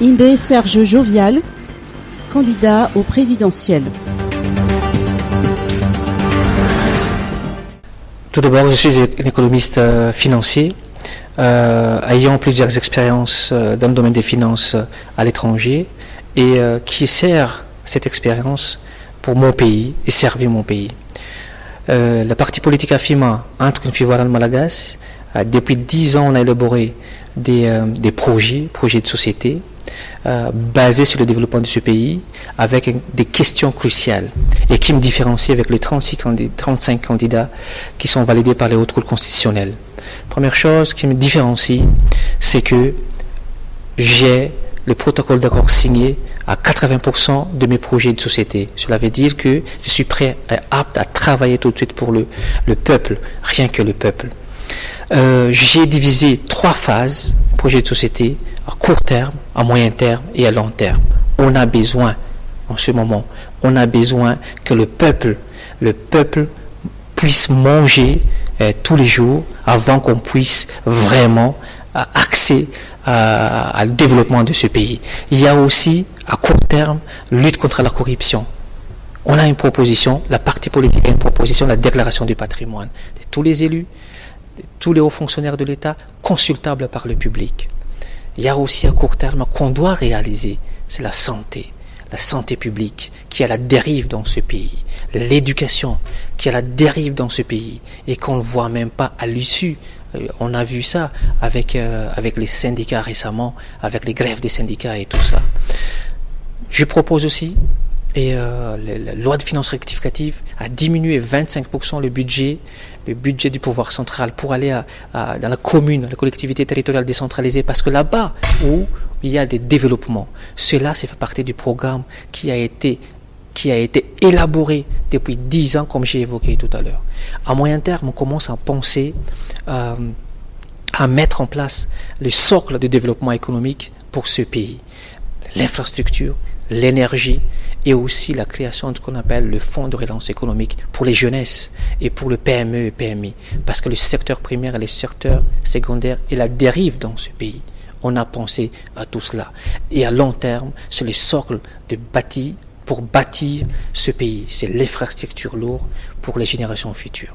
Imbe Serge Jovial, candidat au présidentiel. Tout d'abord, je suis un économiste financier, ayant plusieurs expériences dans le domaine des finances à l'étranger et qui sert cette expérience pour mon pays et servir mon pays. Le parti politique AFIMA, entre Nfivoirane Malagasy, depuis 10 ans, on a élaboré des projets de société basés sur le développement de ce pays avec des questions cruciales et qui me différencient avec les 35 candidats qui sont validés par les hautes cours constitutionnelles. Première chose qui me différencie, c'est que j'ai le protocole d'accord signé à 80% de mes projets de société. Cela veut dire que je suis prêt et apte à travailler tout de suite pour le peuple, rien que le peuple. J'ai divisé 3 phases, projet de société, à court terme, à moyen terme et à long terme. On a besoin, en ce moment, on a besoin que le peuple puisse manger tous les jours avant qu'on puisse vraiment accéder à le développement de ce pays. Il y a aussi, à court terme, lutte contre la corruption. On a une proposition, la partie politique a une proposition, la déclaration du patrimoine de tous les élus, de tous les hauts fonctionnaires de l'État, consultables par le public. Il y a aussi à court terme qu'on doit réaliser, c'est la santé publique qui est à la dérive dans ce pays, l'éducation qui est à la dérive dans ce pays et qu'on ne voit même pas à l'issue. On a vu ça avec les syndicats récemment, avec les grèves des syndicats et tout ça. Je propose aussi, la loi de finances rectificative a diminué 25% le budget du pouvoir central pour aller dans la commune, la collectivité territoriale décentralisée, parce que là-bas où il y a des développements, cela c'est fait partie du programme qui a été élaboré depuis 10 ans, comme j'ai évoqué tout à l'heure. À moyen terme, on commence à penser à mettre en place le socle de développement économique pour ce pays. L'infrastructure, l'énergie et aussi la création de ce qu'on appelle le fonds de relance économique pour les jeunesses et pour le PME et PMI. Parce que le secteur primaire et le secteur secondaire est la dérive dans ce pays. On a pensé à tout cela. Et à long terme, c'est le socle pour bâtir ce pays. C'est l'infrastructure lourde pour les générations futures.